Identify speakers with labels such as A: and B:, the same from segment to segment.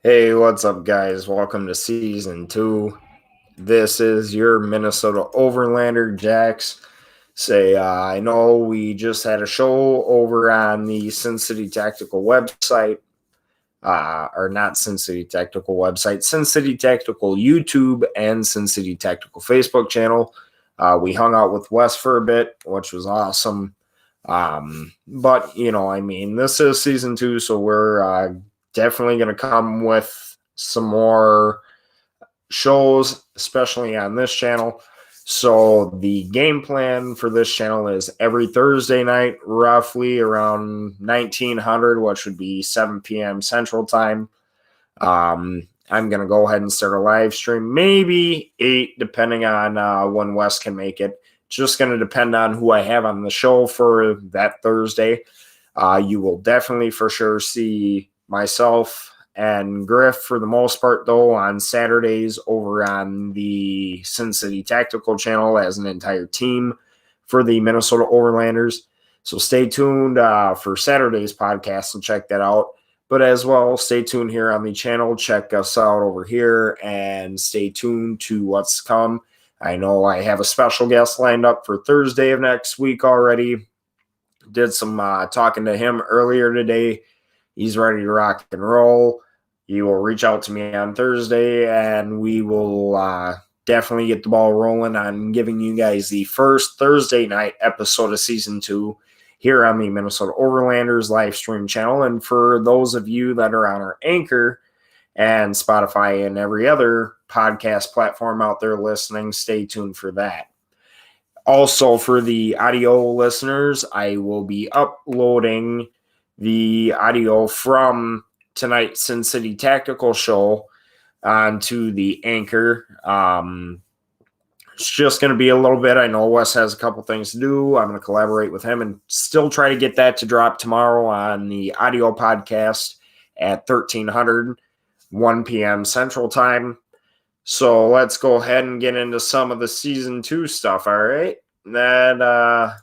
A: Hey, what's up, guys? Welcome to season 2. This is your Minnesota Overlander, Jax. I know we just had a show over on the Sin City Tactical website, or not Sin City Tactical website, Sin City Tactical YouTube and Sin City Tactical Facebook channel. We hung out with Wes for a bit, which was awesome. This is season 2, so we're definitely going to come with some more shows, especially on this channel. So the game plan for this channel is every Thursday night, roughly around 1900, which would be 7 p.m. Central Time. I'm going to go ahead and start a live stream, maybe 8, depending on when Wes can make it. Just going to depend on who I have on the show for that Thursday. You will definitely for sure see myself and Griff for the most part, though, on Saturdays over on the Sin City Tactical channel as an entire team for the Minnesota Overlanders. So stay tuned for Saturday's podcast and check that out. But as well, stay tuned here on the channel. Check us out over here and stay tuned to what's come. I know I have a special guest lined up for Thursday of next week already. Did some talking to him earlier today. He's ready to rock and roll. You will reach out to me on Thursday, and we will definitely get the ball rolling on giving you guys the first Thursday night episode of Season 2 here on the Minnesota Overlanders live stream channel. And for those of you that are on our Anchor and Spotify and every other podcast platform out there listening, stay tuned for that. Also, for the audio listeners, I will be uploading the audio from tonight's Sin City Tactical show onto the Anchor. It's just going to be a little bit. I know Wes has a couple things to do. I'm going to collaborate with him and still try to get that to drop tomorrow on the audio podcast at 1300, 1 p.m. Central Time. So let's go ahead and get into some of the Season 2 stuff, all right? That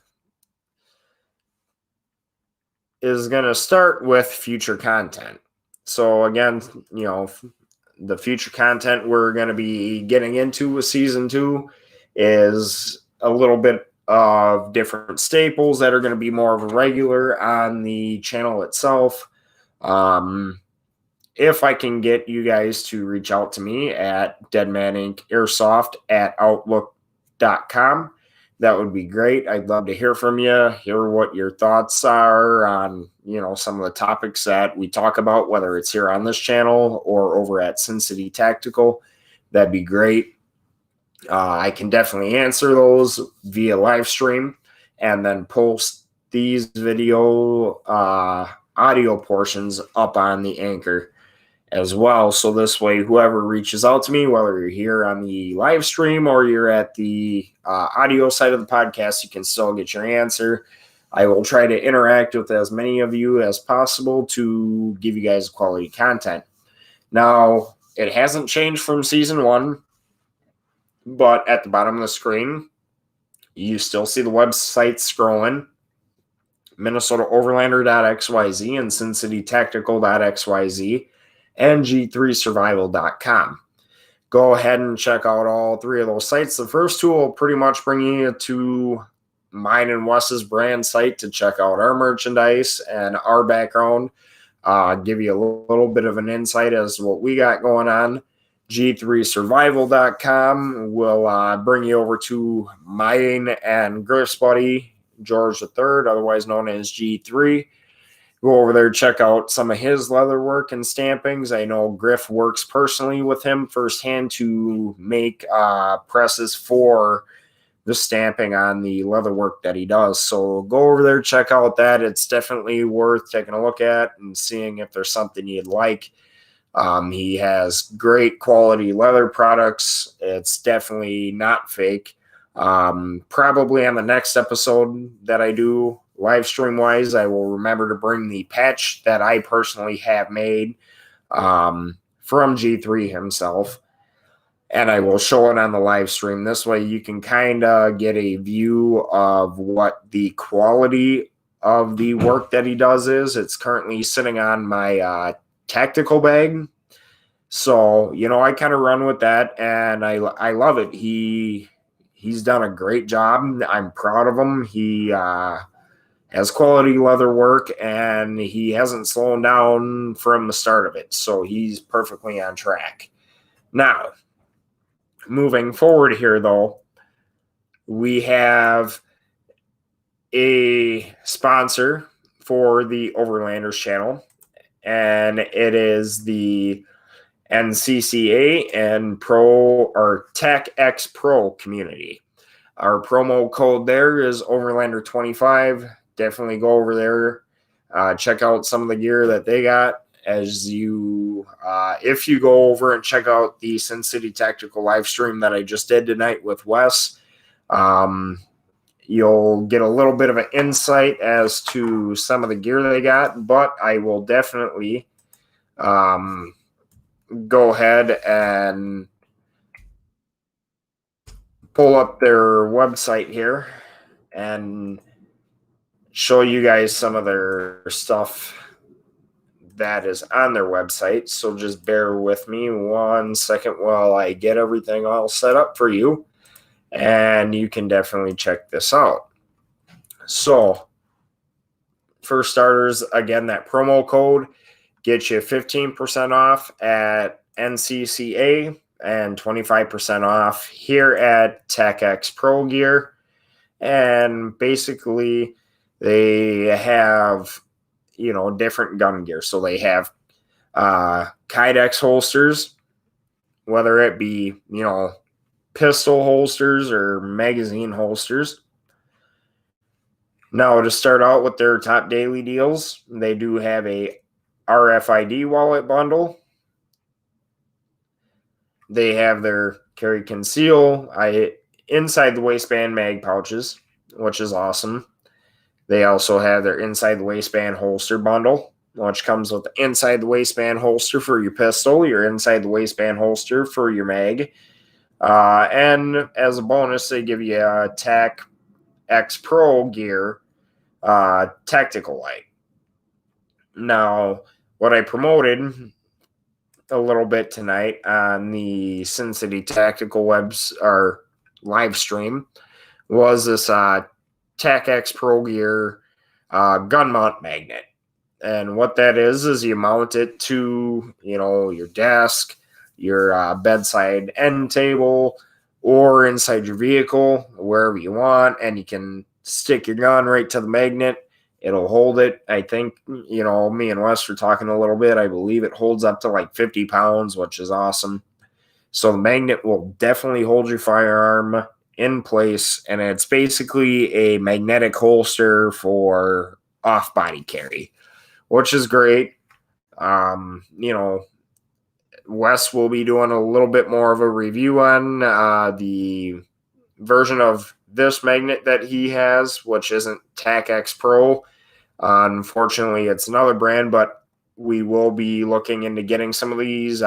A: is going to start with future content. So again, the future content we're going to be getting into with Season 2 is a little bit of different staples that are going to be more of a regular on the channel itself. If I can get you guys to reach out to me at deadmaninkairsoft@outlook.com, that would be great. I'd love to hear from you, hear what your thoughts are on, some of the topics that we talk about, whether it's here on this channel or over at Sin City Tactical. That'd be great. I can definitely answer those via live stream and then post these video audio portions up on the Anchor as well. So this way, whoever reaches out to me, whether you're here on the live stream or you're at the audio side of the podcast, you can still get your answer. I will try to interact with as many of you as possible to give you guys quality content. Now, it hasn't changed from Season 1, but at the bottom of the screen, you still see the website scrolling, MinnesotaOverlander.xyz and SinCityTactical.xyz. and G3Survival.com. Go ahead and check out all three of those sites. The first two will pretty much bring you to mine and Wes's brand site to check out our merchandise and our background, give you a little bit of an insight as to what we got going on. G3Survival.com will bring you over to mine and Griff's buddy, George III, otherwise known as G3. Go over there, check out some of his leather work and stampings. I know Griff works personally with him firsthand to make presses for the stamping on the leather work that he does. So go over there, check out that. It's definitely worth taking a look at and seeing if there's something you'd like. He has great quality leather products. It's definitely not fake. Probably on the next episode that I do, live stream wise, I will remember to bring the patch that I personally have made from G3 himself, and I will show it on the live stream. This way you can kind of get a view of what the quality of the work that he does is. It's currently sitting on my tactical bag, So, I kind of run with that, and I love it. He's done a great job. I'm proud of him. He has quality leather work, and he hasn't slowed down from the start of it. So he's perfectly on track. Now, moving forward here, though, we have a sponsor for the Overlanders channel, and it is the NCCA and Pro or Tech X Pro community. Our promo code there is Overlander25. Definitely go over there, check out some of the gear that they got. If you go over and check out the Sin City Tactical live stream that I just did tonight with Wes, you'll get a little bit of an insight as to some of the gear they got. But I will definitely go ahead and pull up their website here and show you guys some of their stuff that is on their website. So just bear with me 1 second while I get everything all set up for you, and you can definitely check this out. So for starters, again, that promo code gets you 15% off at NCCA and 25% off here at TechX Pro Gear. And basically, they have, different gun gear. So they have Kydex holsters, whether it be, pistol holsters or magazine holsters. Now, to start out with their top daily deals, they do have a RFID wallet bundle. They have their carry conceal inside the waistband mag pouches, which is awesome. They also have their inside the waistband holster bundle, which comes with the inside the waistband holster for your pistol, your inside the waistband holster for your mag. And as a bonus, they give you a Tech X Pro Gear tactical light. Now, what I promoted a little bit tonight on the Sin City Tactical live stream was this Tech X Pro Gear gun mount magnet. And what that is you mount it to, your desk, your bedside end table, or inside your vehicle, wherever you want, and you can stick your gun right to the magnet. It'll hold it. I think, me and Wes were talking a little bit. I believe it holds up to like 50 pounds, which is awesome. So the magnet will definitely hold your firearm in place, and it's basically a magnetic holster for off-body carry, which is great. Wes will be doing a little bit more of a review on the version of this magnet that he has, which isn't Tech X Pro. Unfortunately, it's another brand, but we will be looking into getting some of these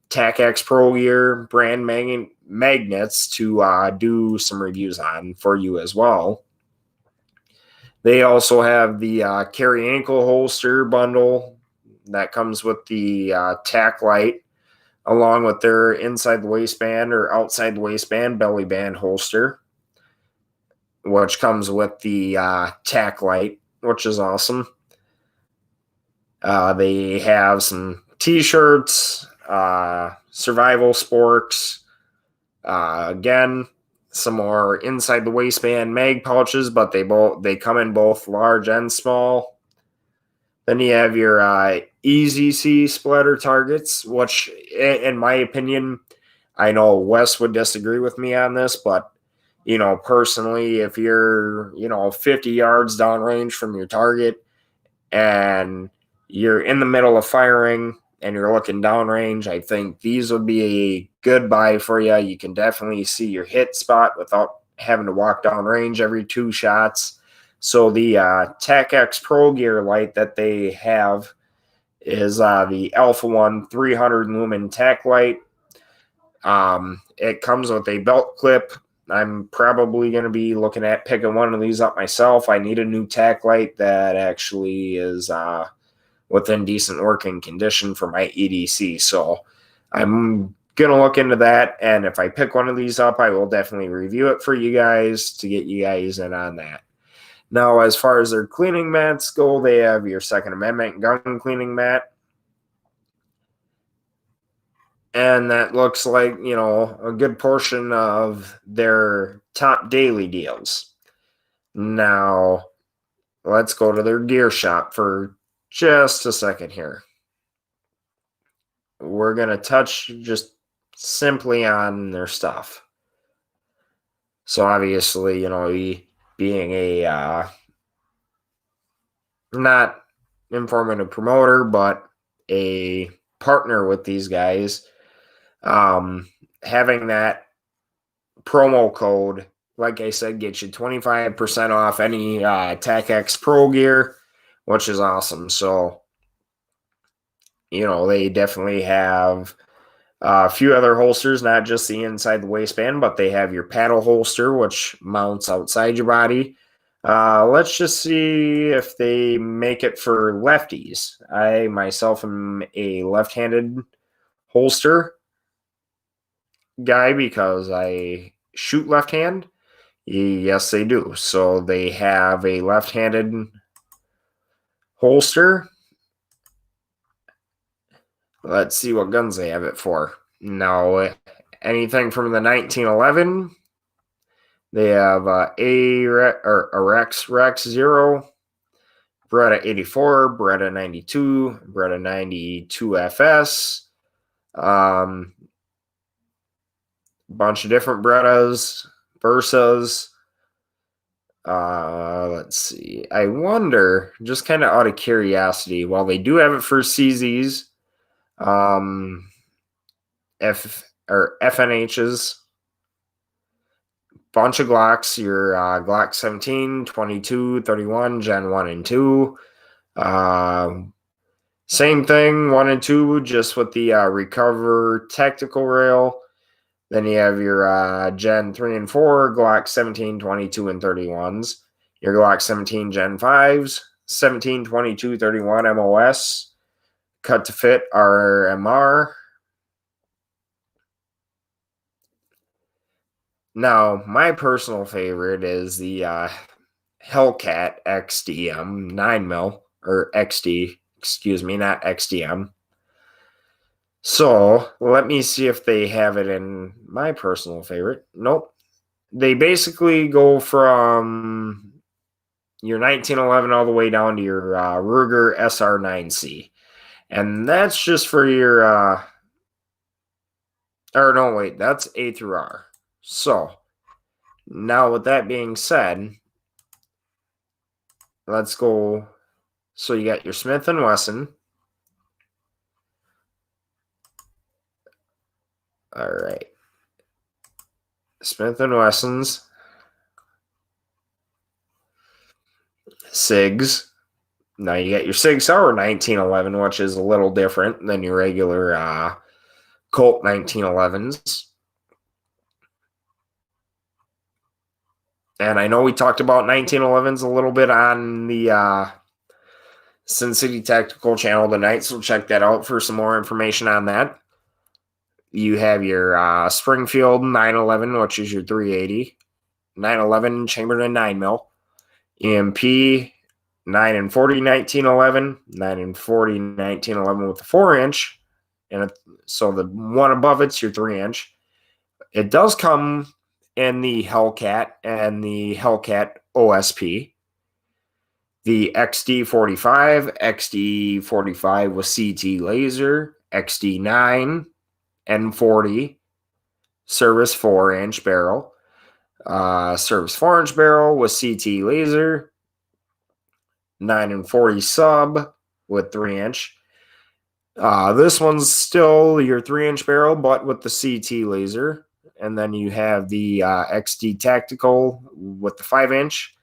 A: Tech X Pro Gear brand magnets to do some reviews on for you as well. They also have the carry ankle holster bundle that comes with the tack light, along with their inside the waistband or outside the waistband belly band holster, which comes with the tack light, which is awesome. They have some t-shirts, survival sporks, again, some more inside the waistband mag pouches, but they come in both large and small. Then you have your EZC splitter targets, which, in my opinion, I know Wes would disagree with me on this, but personally, if you're 50 yards downrange from your target and you're in the middle of firing and you're looking downrange, I think these would be a good buy for you. You can definitely see your hit spot without having to walk downrange every 2 shots. So the Tech X Pro Gear light that they have is the Alpha One 300 lumen tack light. It comes with a belt clip. I'm probably going to be looking at picking one of these up myself. I need a new tack light that actually is within decent working condition for my EDC. So I'm going to look into that. And if I pick one of these up, I will definitely review it for you guys to get you guys in on that. Now, as far as their cleaning mats go, they have your Second Amendment gun cleaning mat. And that looks like, a good portion of their top daily deals. Now, let's go to their gear shop for just a second here. We're going to touch just simply on their stuff. So obviously, being a not informative promoter, but a partner with these guys, having that promo code, like I said, gets you 25% off any TACX Pro gear, which is awesome. So, they definitely have a few other holsters, not just the inside the waistband, but they have your paddle holster, which mounts outside your body. Let's just see if they make it for lefties. I myself am a left-handed holster guy because I shoot left hand. Yes, they do. So they have a left-handed holster. Let's see what guns they have it for. Now, anything from the 1911. They have Rex 0, Beretta 84, Beretta 92, Beretta 92 FS, bunch of different Berettas, Versas. Let's see. I wonder, just kind of out of curiosity, while they do have it for CZs, FNHs, bunch of Glocks, your Glock 17, 22, 31, Gen 1 and 2. Same thing, 1 and 2, just with the Recover tactical rail. Then you have your Gen 3 and 4, Glock 17, 22, and 31s. Your Glock 17 Gen 5s, 17, 22, 31 MOS. Cut to fit RMR. Now, my personal favorite is the Hellcat XDM 9mm, or XD, excuse me, not XDM. So, let me see if they have it in my personal favorite. Nope. They basically go from your 1911 all the way down to your Ruger SR9C. And that's just for your, or no, wait, that's A through R. So, now with that being said, let's go. So you got your Smith & Wesson. All right. Smith & Wessons. SIGs. Now you got your Sig Sauer 1911, which is a little different than your regular Colt 1911s. And I know we talked about 1911s a little bit on the Sin City Tactical channel tonight, so check that out for some more information on that. You have your Springfield 911, which is your 380. 911 Chamberlain 9mm. EMP 9 and 40 1911. 9 and 40 1911 with the 4-inch. And so the one above it's your 3-inch. It does come in the Hellcat and the Hellcat OSP. The XD45, XD45 with CT laser, XD9 and 40 service 4-inch barrel, service 4-inch barrel with CT laser, 9 and 40 sub with 3-inch. This one's still your 3-inch barrel, but with the CT laser. And then you have the XD Tactical with the 5-inch.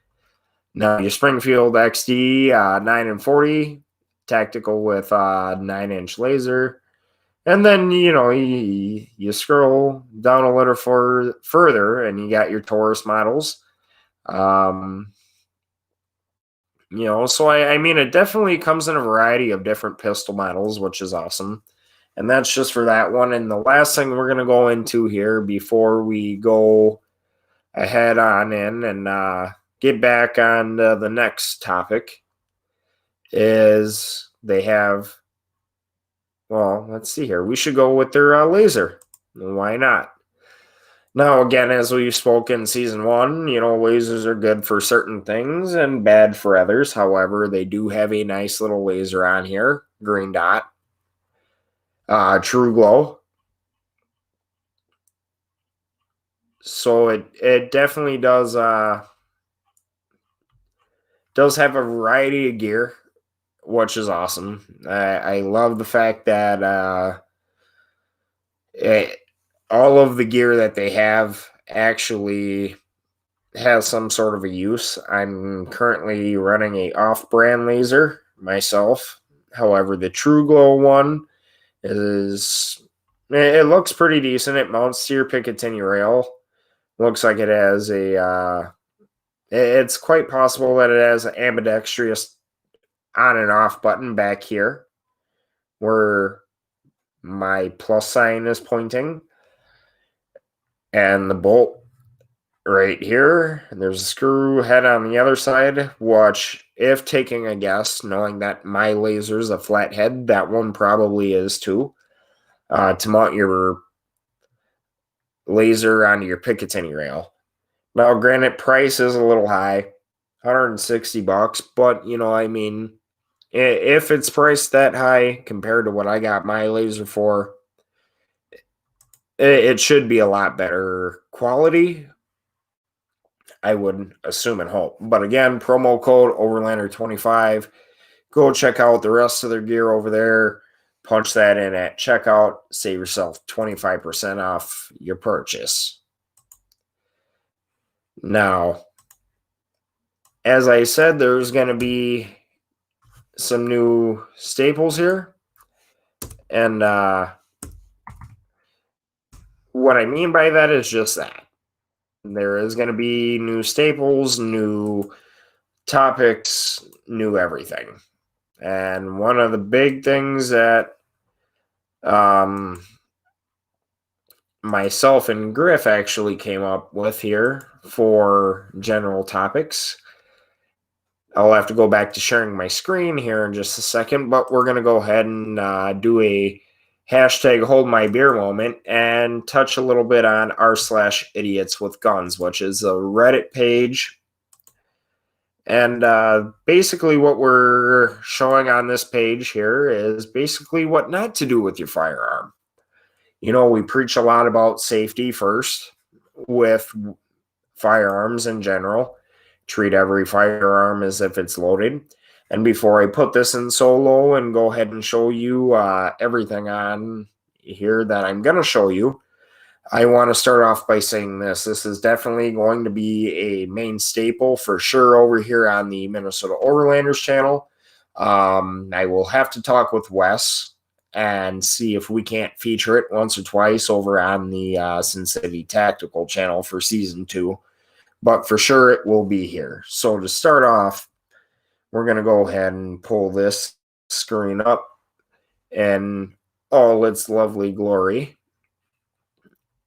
A: Now your Springfield XD 9 and 40 Tactical with 9-inch laser. And then, you scroll down a little further and you got your Taurus models. So I mean, it definitely comes in a variety of different pistol models, which is awesome. And that's just for that one. And the last thing we're going to go into here before we go ahead on in and get back on the next topic is they have, well, let's see here. We should go with their laser. Why not? Now, again, as we spoke in season 1, lasers are good for certain things and bad for others. However, they do have a nice little laser on here, green dot, true glow. So it definitely does have a variety of gear, which is awesome. I love the fact that all of the gear that they have actually has some sort of a use. I'm currently running a off-brand laser myself. However, the True Glow one it looks pretty decent. It mounts to your Picatinny rail. Looks like it has it's quite possible that it has an ambidextrous on and off button back here where my plus sign is pointing. And the bolt right here. And there's a screw head on the other side, which, if taking a guess, knowing that my laser is a flat head, that one probably is too, to mount your laser onto your Picatinny rail. Now, granted, price is a little high, $160, but, I mean, if it's priced that high compared to what I got my laser for, it should be a lot better quality, I would assume and hope. But again, promo code Overlander25. Go check out the rest of their gear over there. Punch that in at checkout. Save yourself 25% off your purchase. Now, as I said, there's going to be some new staples here. And what I mean by that is just that. There is going to be new staples, new topics, new everything. And one of the big things that myself and Griff actually came up with here for general topics. I'll have to go back to sharing my screen here in just a second, but we're going to go ahead and do a hashtag hold my beer moment and touch a little bit on r/idiots with guns, which is a Reddit page. And basically what we're showing on this page here is basically what not to do with your firearm. We preach a lot about safety first with firearms in general. Treat every firearm as if it's loaded. And before I put this in solo and go ahead and show you everything on here that I'm going to show you, I want to start off by saying this. This is definitely going to be a main staple for sure over here on the Minnesota Overlanders channel. I will have to talk with Wes and see if we can't feature it once or twice over on the Sin City Tactical channel for season 2. But for sure it will be here. So to start off, we're going to go ahead and pull this screen up in all its lovely glory.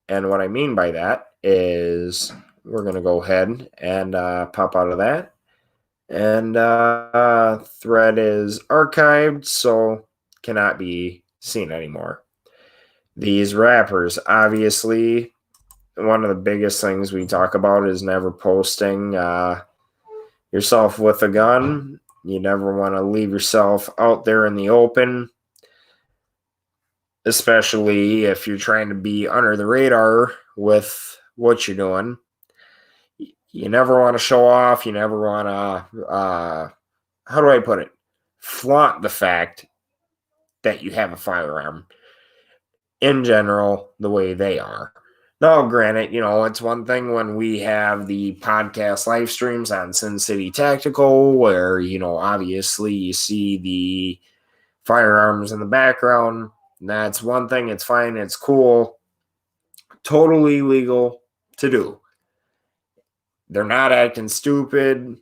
A: And what I mean by that is we're going to go ahead and pop out of that. And thread is archived, so cannot be seen anymore. These wrappers, obviously, one of the biggest things we talk about is never posting yourself with a gun. You never want to leave yourself out there in the open, especially if you're trying to be under the radar with what you're doing. You never want to show off. You never want to, how do I put it? Flaunt the fact that you have a firearm in general the way they are. Now, granted, it's one thing when we have the podcast live streams on Sin City Tactical where, obviously you see the firearms in the background. That's one thing. It's fine. It's cool. Totally legal to do. They're not acting stupid.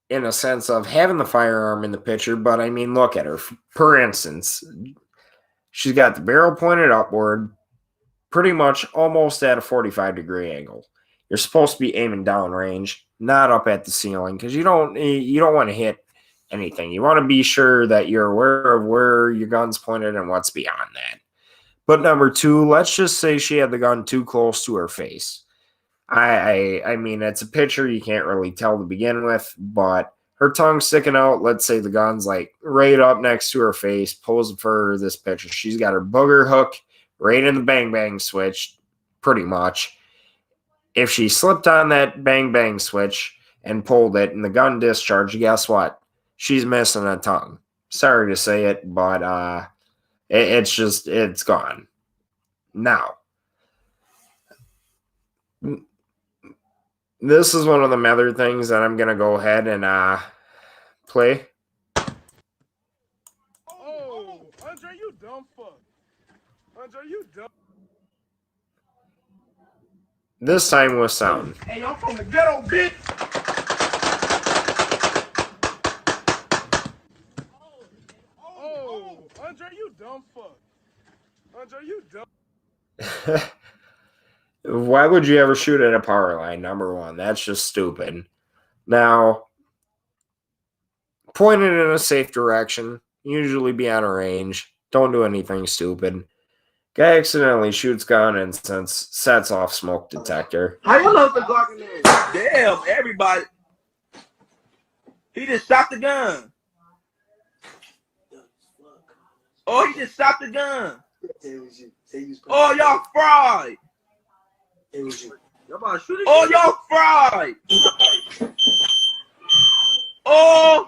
A: in a sense of having the firearm in the picture, but I mean, look at her. For instance, she's got the barrel pointed upward, pretty much almost at a 45-degree angle. You're supposed to be aiming downrange, not up at the ceiling, because you don't want to hit anything. You want to be sure that you're aware of where your gun's pointed and what's beyond that. But number two, let's just say she had the gun too close to her face. I mean, it's a picture, you can't really tell to begin with, but her tongue's sticking out. Let's say the gun's like right up next to her face, posing for this picture. She's got her booger hook right in the bang bang switch, pretty much. If she slipped on that bang bang switch and pulled it and the gun discharged, guess what? She's missing a tongue. Sorry to say it, but it's gone. Now, this is one of the other things that I'm going to go ahead and play.
B: Oh, Andre, you dumb fuck. Andre, you dumb.
A: This time with sound.
B: Hey, I'm from the ghetto, bitch. Oh, Andre, you dumb fuck. Andre, you dumb.
A: Why would you ever shoot at a power line? Number one, that's just stupid. Now, point it in a safe direction. Usually be on a range. Don't do anything stupid. Guy accidentally shoots gun and sets off smoke detector.
C: How you know the Glock is? Damn, everybody. He just shot the gun. Oh, he just shot the gun.
D: It was you.
C: Oh, y'all fried.
D: It was you.
C: Y'all about to shoot it? Oh, y'all fried. Oh.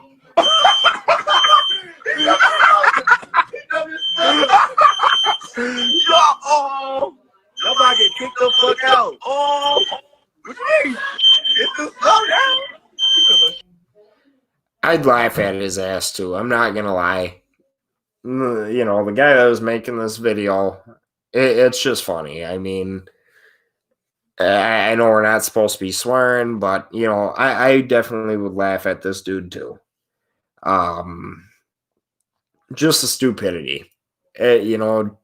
C: Oh.
D: Y'all about to get kicked the fuck out.
C: Oh. What you mean?
D: It's the slow down.
A: I'd laugh at his ass too. I'm not gonna lie. You know, the guy that was making this video, it's just funny. I mean, I know we're not supposed to be swearing, but you know, I definitely would laugh at this dude too. Just the stupidity. You know,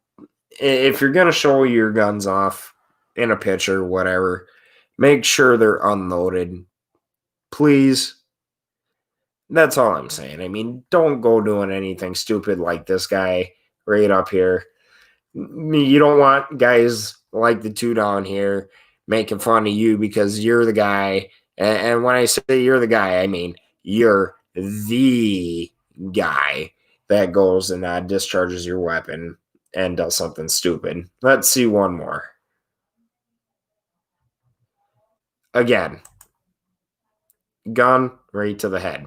A: if you're gonna show your guns off in a picture, whatever, make sure they're unloaded, please. That's all I'm saying. I mean, don't go doing anything stupid like this guy right up here. You don't want guys like the two down here making fun of you because you're the guy. And when I say you're the guy, I mean you're the guy that goes and discharges your weapon and does something stupid. Let's see one more. Again, gun right to the head.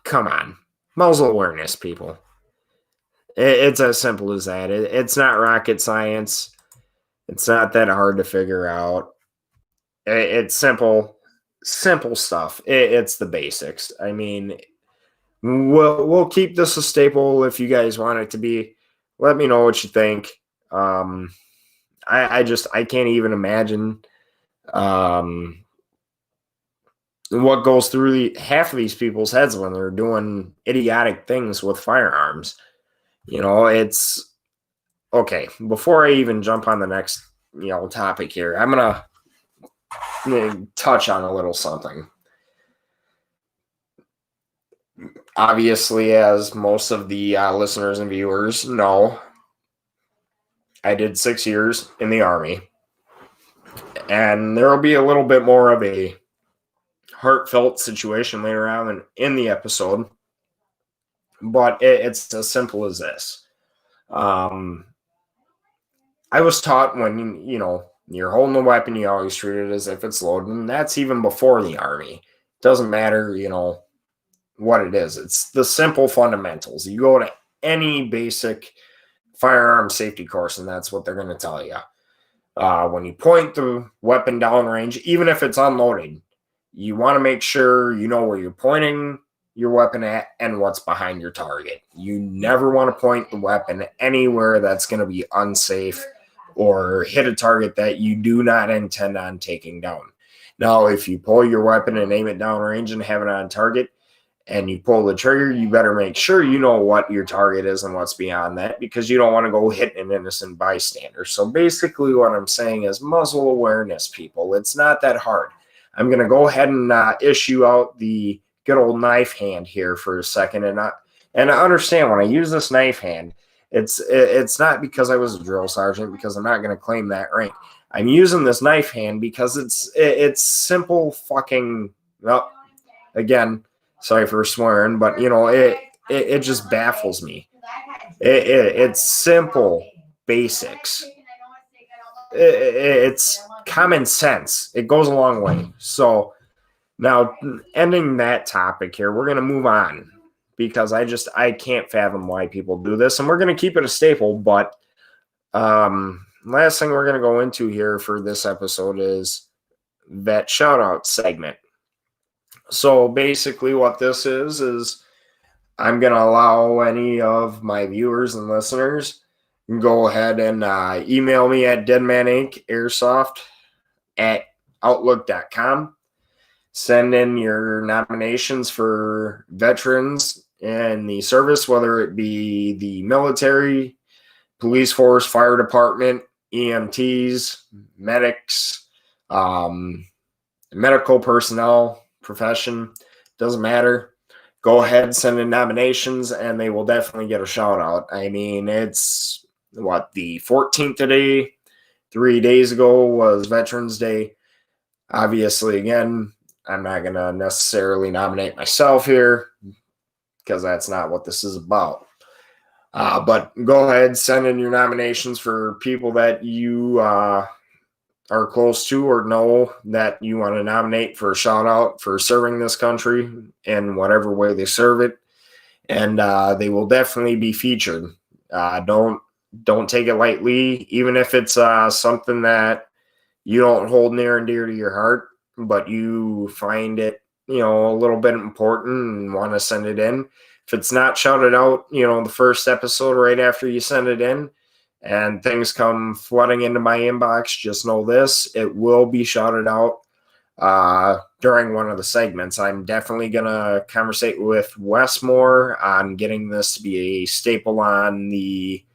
A: Come on. Muzzle awareness, people. It's as simple as that. It's not rocket science. It's not that hard to figure out. It's simple stuff. It's the basics. I mean, we'll keep this a staple if you guys want it to be. Let me know what you think. I can't even imagine what goes through half of these people's heads when they're doing idiotic things with firearms. You know, it's okay. Before I even jump on the next, topic here, I'm gonna touch on a little something. Obviously, as most of the listeners and viewers know, I did 6 years in the Army, and there will be a little bit more of a heartfelt situation later on in the episode, but it's as simple as this. I was taught when, you're holding a weapon, you always treat it as if it's loaded, and that's even before the Army. Doesn't matter, what it is. It's the simple fundamentals. You go to any basic firearm safety course, and that's what they're going to tell you. When you point the weapon downrange, even if it's unloaded, you want to make sure you know where you're pointing your weapon at and what's behind your target. You never want to point the weapon anywhere that's going to be unsafe or hit a target that you do not intend on taking down. Now, if you pull your weapon and aim it downrange and have it on target, and you pull the trigger, you better make sure you know what your target is and what's beyond that, because you don't want to go hit an innocent bystander. So basically what I'm saying is muzzle awareness, people. It's not that hard. I'm going to go ahead and issue out the good old knife hand here for a second. And I understand when I use this knife hand, it's not because I was a drill sergeant, because I'm not going to claim that rank. I'm using this knife hand because it's simple fucking, well, again, sorry for swearing, but it just baffles me. It's simple basics. It's common sense. It goes a long way. So now, ending that topic here, we're going to move on, because I can't fathom why people do this, and we're going to keep it a staple. But last thing we're going to go into here for this episode is that shout out segment. So basically what this is I'm going to allow any of my viewers and listeners go ahead and email me at deadmanincAirsoft@outlook.com. Send in your nominations for veterans in the service, whether it be the military, police force, fire department, EMTs, medics, medical personnel, profession, doesn't matter. Go ahead, send in nominations, and they will definitely get a shout out. I mean, it's the 14th today. 3 days ago was Veterans Day. Obviously, again, I'm not going to necessarily nominate myself here, because that's not what this is about. But go ahead, send in your nominations for people that you are close to or know that you want to nominate for a shout out for serving this country in whatever way they serve it. And they will definitely be featured. Don't take it lightly, even if it's something that you don't hold near and dear to your heart, but you find it, a little bit important and want to send it in. If it's not shouted out, the first episode right after you send it in, and things come flooding into my inbox, just know this: it will be shouted out during one of the segments. I'm definitely going to conversate with Wes more on getting this to be a staple on the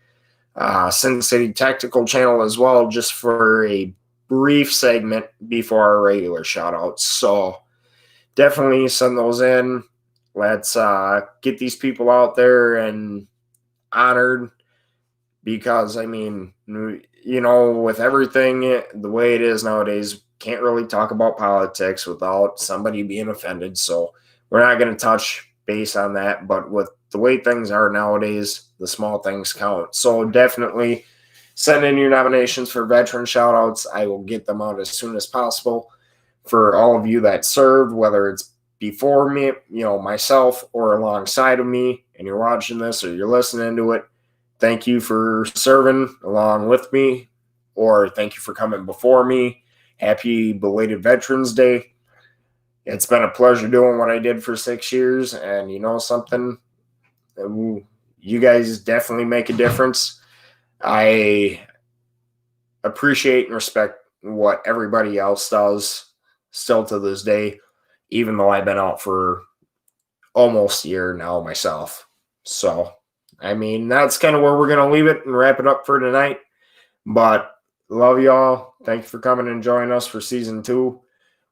A: Sin City Tactical channel as well, just for a brief segment before our regular shout outs. So definitely send those in. Let's get these people out there and honored, because, I mean, with everything the way it is nowadays, can't really talk about politics without somebody being offended. So we're not going to touch base on that. But with the way things are nowadays, the small things count. So definitely send in your nominations for veteran shout-outs. I will get them out as soon as possible for all of you that served, whether it's before me, myself, or alongside of me, and you're watching this or you're listening to it. Thank you for serving along with me, or thank you for coming before me. Happy belated Veterans Day. It's been a pleasure doing what I did for 6 years, and something, you guys definitely make a difference. I appreciate and respect what everybody else does still to this day, even though I've been out for almost a year now myself. So, I mean, that's kind of where we're going to leave it and wrap it up for tonight. But love y'all. Thank you for coming and joining us for season 2.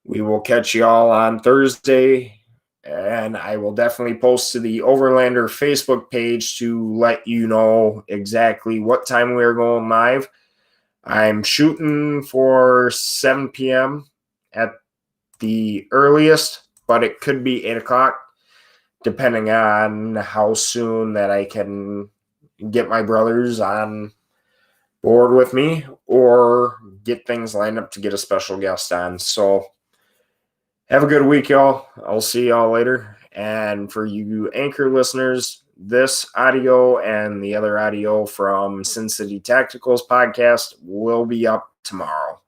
A: We will catch y'all on Thursday, and I will definitely post to the Overlander Facebook page to let you know exactly what time we are going live. I'm shooting for 7 p.m. at the earliest, but it could be 8 o'clock, depending on how soon that I can get my brothers on board with me or get things lined up to get a special guest on. So have a good week, y'all. I'll see y'all later. And for you Anchor listeners, this audio and the other audio from Sin City Tacticals podcast will be up tomorrow.